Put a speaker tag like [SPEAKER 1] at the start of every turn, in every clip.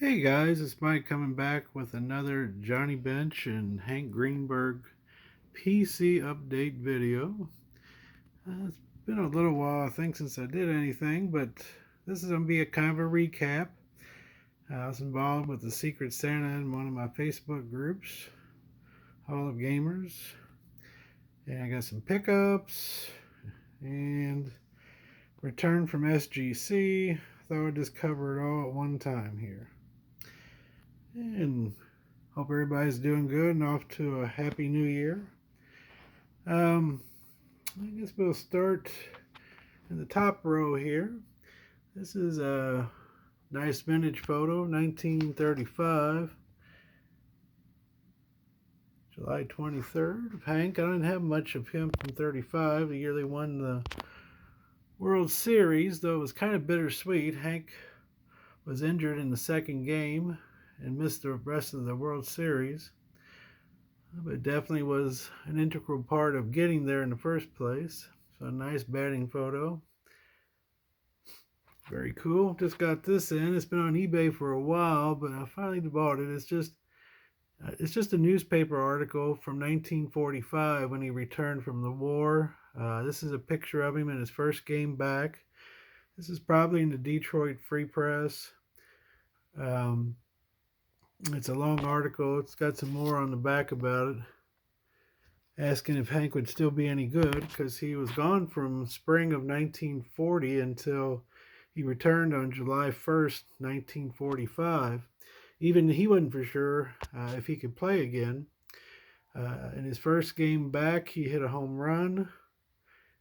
[SPEAKER 1] Hey guys, it's Mike coming back with another Johnny Bench and Hank Greenberg PC update video. It's been a little while, I think, since I did anything, but this is going to be a kind of a recap. I was involved with the Secret Santa in one of my Facebook groups, Hall of Gamers, and I got some pickups and return from SGC. Thought I'd just cover it all at one time here. And hope everybody's doing good and off to a happy new year. Um, I guess we'll start in the top row here. This is a nice vintage photo, 1935, July 23rd, of Hank. I didn't have much of him from 35, the year they won the World Series, though it was kind of bittersweet. Hank was injured in the second game and missed the rest of the World Series. But it definitely was an integral part of getting there in the first place. So a nice batting photo. Very cool. Just got this in. It's been on eBay for a while, but I finally bought it. It's just a newspaper article from 1945 when he returned from the war. This is a picture of him in his first game back. This is probably in the Detroit Free Press. Um, it's a long article. It's got some more on the back about it, asking if Hank would still be any good because he was gone from spring of 1940 until he returned on July 1st, 1945. Even he wasn't for sure if he could play again. In his first game back, he hit a home run.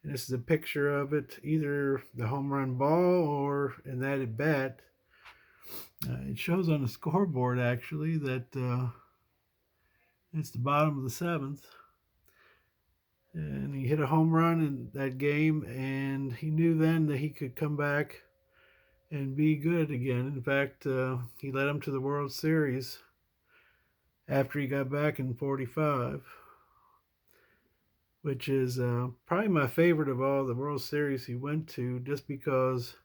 [SPEAKER 1] And this is a picture of it, either the home run ball or in that at bat. It shows on the scoreboard actually that it's the bottom of the seventh. And he hit a home run in that game, and he knew then that he could come back and be good again. In fact, he led him to the World Series after he got back in 45, which is probably my favorite of all the World Series he went to, just because,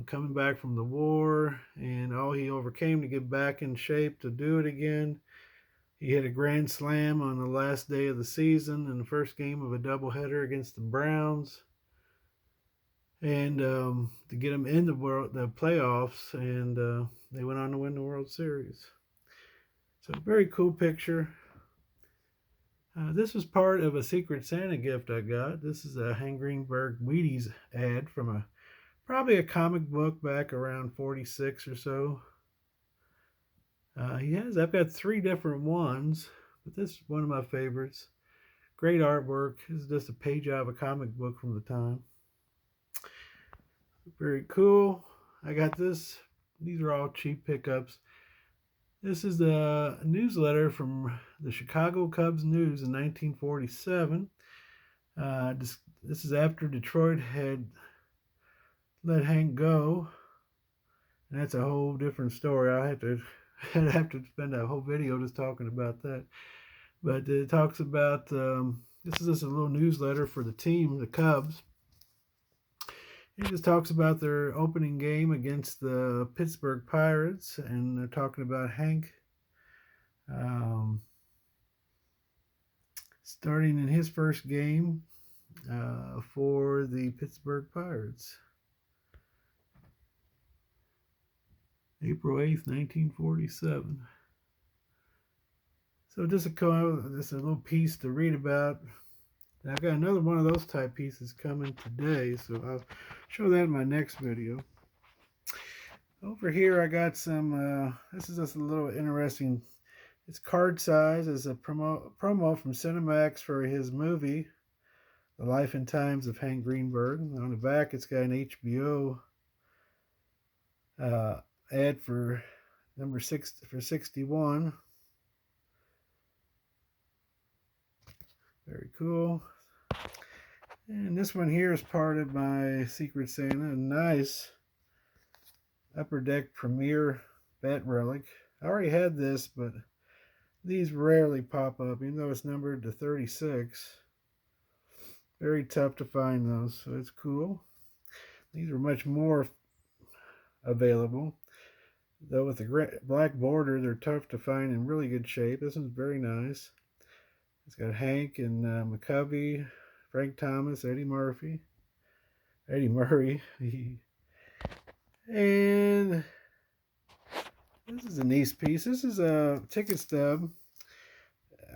[SPEAKER 1] coming back from the war and all he overcame to get back in shape to do it again. He hit a grand slam on the last day of the season in the first game of a doubleheader against the Browns, and to get them in the playoffs, and they went on to win the World Series. So very cool picture. This was part of a Secret Santa gift I got. This is a Hank Greenberg Wheaties ad from probably a comic book back around 46 or so. I've got three different ones, but this is one of my favorites. Great artwork. This is just a page out of a comic book from the time. Very cool. I got this. These are all cheap pickups. This is the newsletter from the Chicago Cubs News in 1947. This is after Detroit had let Hank go, and that's a whole different story. I'd have to spend a whole video just talking about that. But it talks about this is just a little newsletter for the team, the Cubs. It just talks about their opening game against the Pittsburgh Pirates, and they're talking about Hank starting in his first game for the Pittsburgh Pirates. April 8th, 1947. So just a little piece to read about. And I've got another one of those type pieces coming today, so I'll show that in my next video. Over here I got some, this is just a little interesting, it's card size as a promo from Cinemax for his movie, The Life and Times of Hank Greenberg. On the back it's got an HBO ad for number 6 for 61. Very cool. And this one here is part of my Secret Santa, a nice Upper Deck Premier Bat Relic. I already had this, but these rarely pop up, even though it's numbered to 36. Very tough to find those, so it's cool. These are much more available. Though with the black border, they're tough to find in really good shape. This one's very nice. It's got Hank and McCovey, Frank Thomas, Eddie Murray, and this is a nice piece. This is a ticket stub.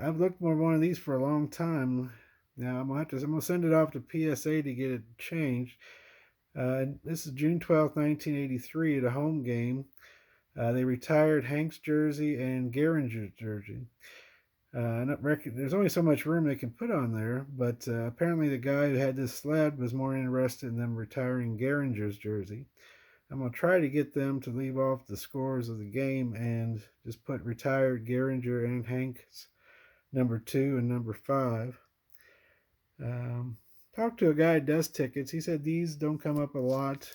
[SPEAKER 1] I've looked for one of these for a long time. Now I'm gonna send it off to PSA to get it changed. This is June 12th, 1983, at a home game. They retired Hank's jersey and Gehringer's jersey. There's only so much room they can put on there, but apparently the guy who had this sled was more interested in them retiring Gehringer's jersey. I'm going to try to get them to leave off the scores of the game and just put retired Gehringer and Hank's number 2 and number 5. Talked to a guy who does tickets. He said these don't come up a lot.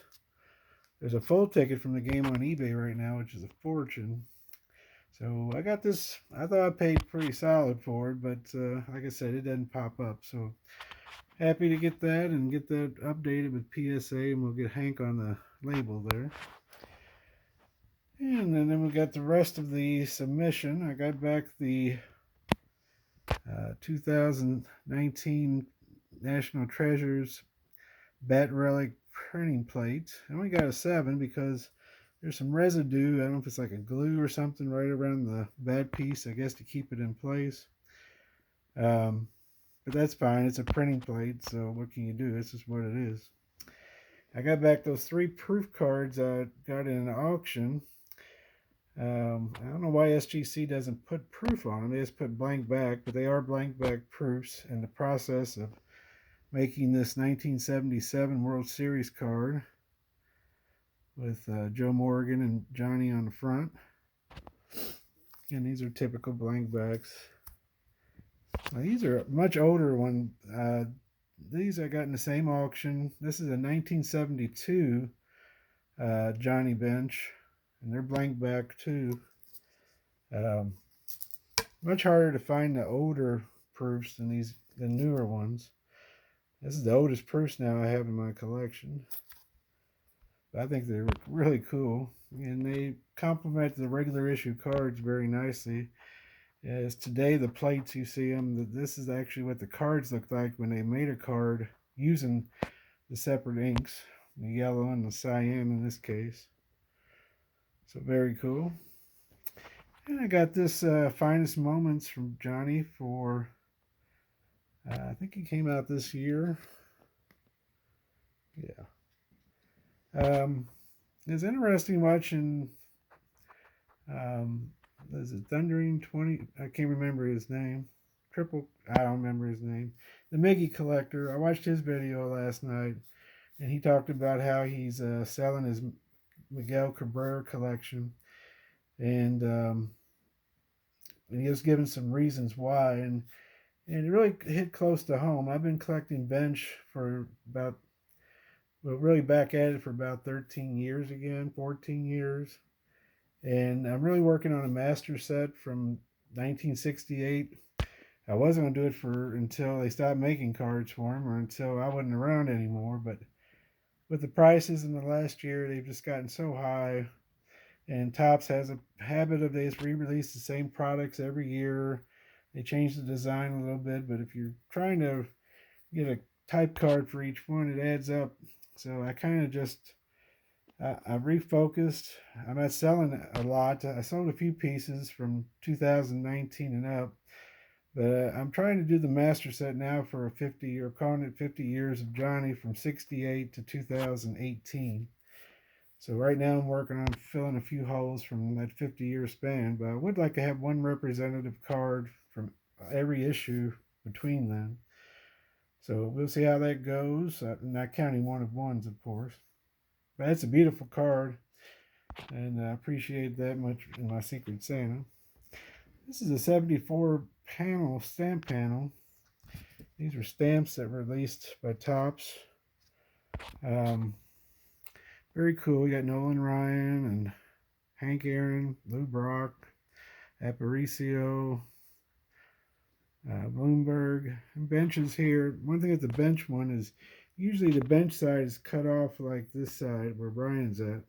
[SPEAKER 1] There's a full ticket from the game on eBay right now, which is a fortune. So I got this. I thought I paid pretty solid for it, but like I said, it doesn't pop up. So happy to get that and get that updated with PSA, and we'll get Hank on the label there. And then we got the rest of the submission. I got back the 2019 National Treasures Bat Relic printing plate. I only got a 7 because there's some residue. I don't know if it's like a glue or something right around the bad piece, I guess, to keep it in place. But that's fine. It's a printing plate, so what can you do? This is what it is. I got back those 3 proof cards I got in an auction. I don't know why SGC doesn't put proof on them. They just put blank back, but they are blank back proofs in the process of making this 1977 World Series card with Joe Morgan and Johnny on the front. And these are typical blank backs. Now, these are much older ones. These I got in the same auction. This is a 1972 Johnny Bench, and they're blank back too. Much harder to find the older proofs than the newer ones. This is the oldest proofs now I have in my collection. But I think they're really cool, and they complement the regular issue cards very nicely. As today, the plates you see them, this is actually what the cards looked like when they made a card using the separate inks, the yellow and the cyan in this case. So very cool. And I got this Finest Moments from Johnny for, I think it came out this year. Yeah. It's interesting watching, is it Thundering 20? I can't remember his name. I don't remember his name. The Miggy Collector. I watched his video last night, and he talked about how he's selling his Miguel Cabrera collection, and he was giving some reasons why, and it really hit close to home. I've been collecting bench for really back at it for about 13 years again, 14 years. And I'm really working on a master set from 1968. I wasn't going to do it until they stopped making cards for him, or until I wasn't around anymore. But with the prices in the last year, they've just gotten so high. And Topps has a habit of they just re-release the same products every year. They change the design a little bit, but if you're trying to get a type card for each one, it adds up. So I kind of just I refocused. I'm not selling a lot. I sold a few pieces from 2019 and up, but I'm trying to do the master set now for a 50 or calling it 50 years of Johnny from 68 to 2018. So right now I'm working on filling a few holes from that 50-year span, but I would like to have one representative card from every issue between them. So we'll see how that goes, not counting one of ones, of course. But that's a beautiful card, and I appreciate that much in my Secret Santa. This is a 74 stamp panel. These are stamps that were released by Topps. Very cool. We got Nolan Ryan and Hank Aaron, Lou Brock, Aparicio, Bloomberg, and benches here. One thing with the bench one is usually the bench side is cut off like this side where Brian's at.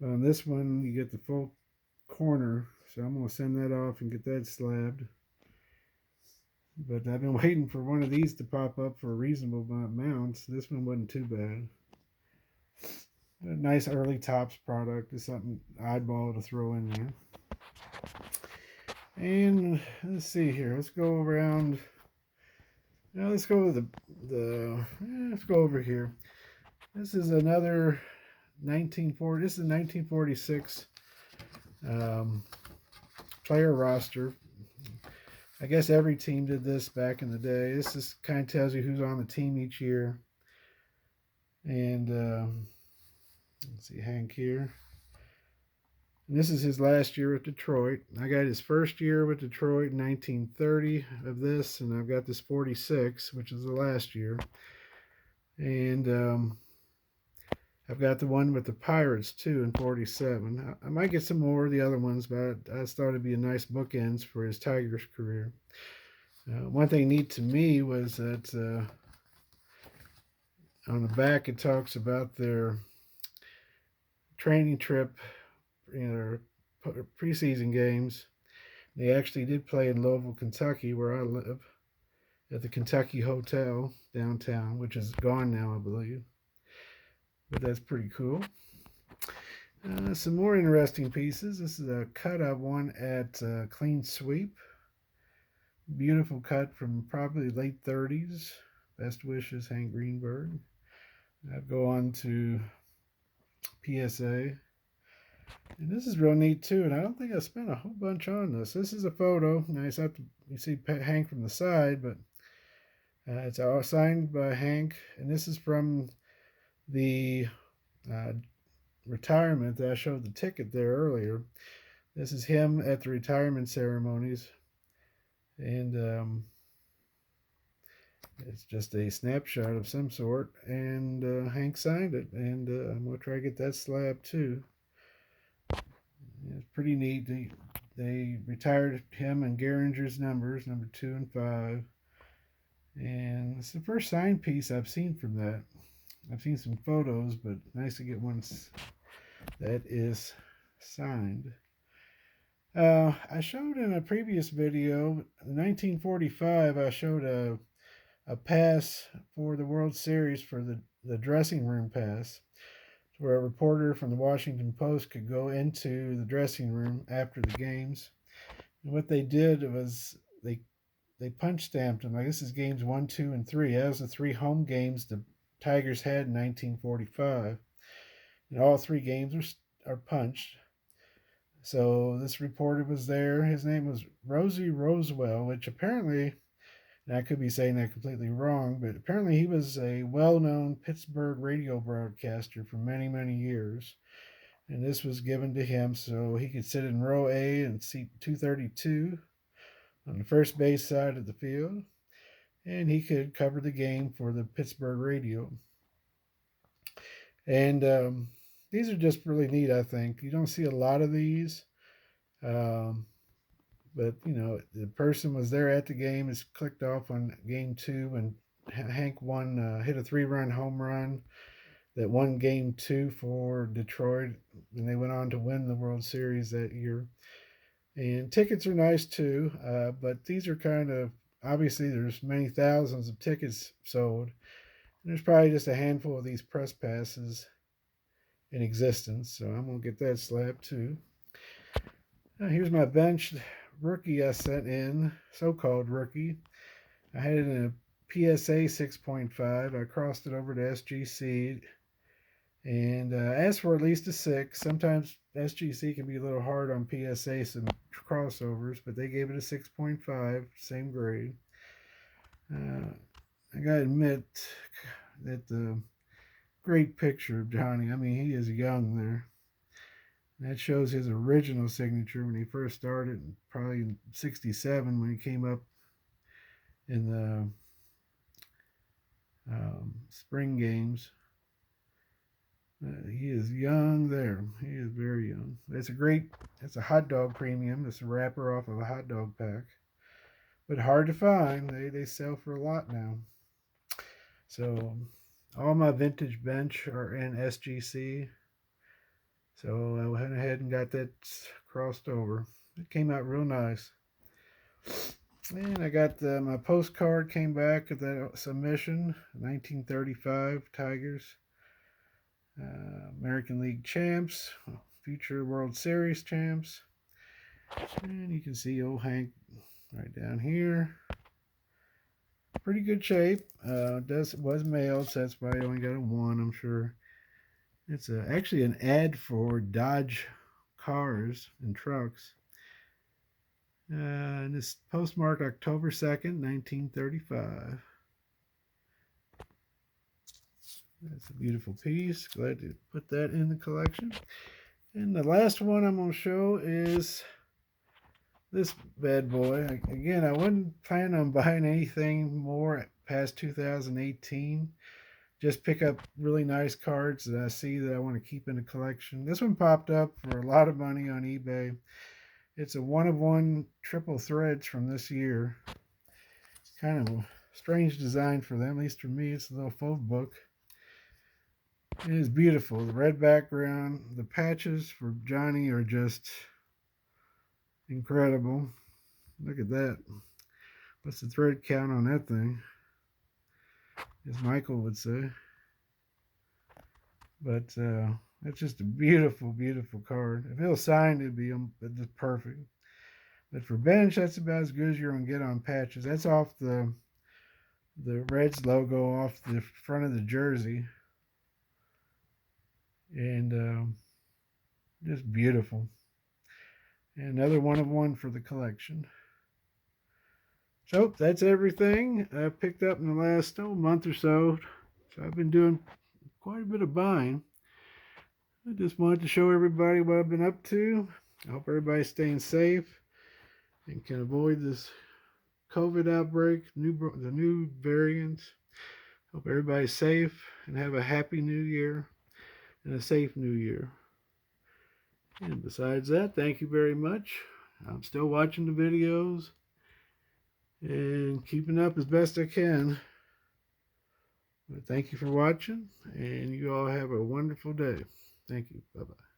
[SPEAKER 1] On this one, you get the full corner, so I'm going to send that off and get that slabbed. But I've been waiting for one of these to pop up for a reasonable amount. So this one wasn't too bad. A nice early Tops product is something oddball to throw in there. And let's see here. Let's go around. Now let's go with let's go over here. This is another 1940. This is a 1946 um, player roster. I guess every team did this back in the day. This just kind of tells you who's on the team each year. And let's see, Hank here. And this is his last year with Detroit. I got his first year with Detroit in 1930 of this, and I've got this 46, which is the last year. And I've got the one with the Pirates too in 47. I might get some more of the other ones, but I thought it'd be a nice bookends for his Tigers career. One thing neat to me was that on the back it talks about their training trip, preseason games. They actually did play in Louisville, Kentucky, where I live, at the Kentucky Hotel downtown, which is gone now, I believe. But that's pretty cool. Some more interesting pieces. This is a cut I won at Clean Sweep. Beautiful cut from probably late 30s. Best wishes, Hank Greenberg. I'll go on to PSA. And this is real neat too, and I don't think I spent a whole bunch on this. This is a photo. Nice, you see Hank from the side, but it's all signed by Hank, and this is from the retirement that I showed the ticket there earlier. This is him at the retirement ceremonies, and it's just a snapshot of some sort, and Hank signed it, and I'm going to try to get that slab too. It's pretty neat. They retired him and Gehringer's numbers, number 2 and 5. And it's the first signed piece I've seen from that. I've seen some photos, but nice to get one that is signed. I showed in a previous video, in 1945, I showed a pass for the World Series for the dressing room pass, where a reporter from the Washington Post could go into the dressing room after the games. And what they did was they punch stamped them. Like, this is games 1, 2, and 3. That was the 3 home games the Tigers had in 1945. And all 3 games are punched. So this reporter was there. His name was Rosie Rosewell, which apparently, and I could be saying that completely wrong, but apparently he was a well-known Pittsburgh radio broadcaster for many, many years. And this was given to him so he could sit in row A and seat 232 on the first base side of the field, and he could cover the game for the Pittsburgh radio. And these are just really neat, I think. You don't see a lot of these. But, the person was there at the game. It's clicked off on game 2 when Hank hit a 3-run home run that won game 2 for Detroit, and they went on to win the World Series that year. And tickets are nice too, but these are kind of, obviously there's many thousands of tickets sold. And there's probably just a handful of these press passes in existence, so I'm going to get that slab too. Now here's my bench rookie I sent in, so-called rookie. I had it in a PSA 6.5. I crossed it over to SGC and asked for at least a 6. Sometimes SGC can be a little hard on PSA, some crossovers, but they gave it a 6.5, same grade. I gotta admit that the great picture of Johnny, I mean, he is young there. That shows his original signature when he first started, probably in 67 when he came up in the spring games. He is young there. He is very young. It's a hot dog premium. It's a wrapper off of a hot dog pack. But hard to find. They sell for a lot now. So all my vintage bench are in SGC. So I went ahead and got that crossed over. It came out real nice. And I got my postcard came back at that submission, 1935 Tigers, American League champs, future World Series champs. And you can see old Hank right down here. Pretty good shape. Was mailed, so that's why I only got a 1, I'm sure. It's actually an ad for Dodge cars and trucks. And it's postmarked October 2nd, 1935. That's a beautiful piece. Glad to put that in the collection. And the last one I'm going to show is this bad boy. Again, I wasn't planning on buying anything more past 2018. Just pick up really nice cards that I see that I want to keep in the collection. This one popped up for a lot of money on eBay. It's a 1-of-1 triple threads from this year. Kind of a strange design for them, at least for me. It's a little faux book. It is beautiful. The red background, the patches for Johnny are just incredible. Look at that. What's the thread count on that thing? As Michael would say. But it's just a beautiful, beautiful card. If it was signed, it'd be just perfect. But for bench, that's about as good as you're going to get on patches. That's off the Reds logo off the front of the jersey. And just beautiful. And another 1-of-1 for the collection. So that's everything I picked up in the last month or so. So I've been doing quite a bit of buying. I just wanted to show everybody what I've been up to. I hope everybody's staying safe and can avoid this COVID outbreak, the new variants. Hope everybody's safe and have a happy new year and a safe new year. And besides that, thank you very much. I'm still watching the videos and keeping up as best I can. But thank you for watching, and you all have a wonderful day. Thank you. Bye-bye.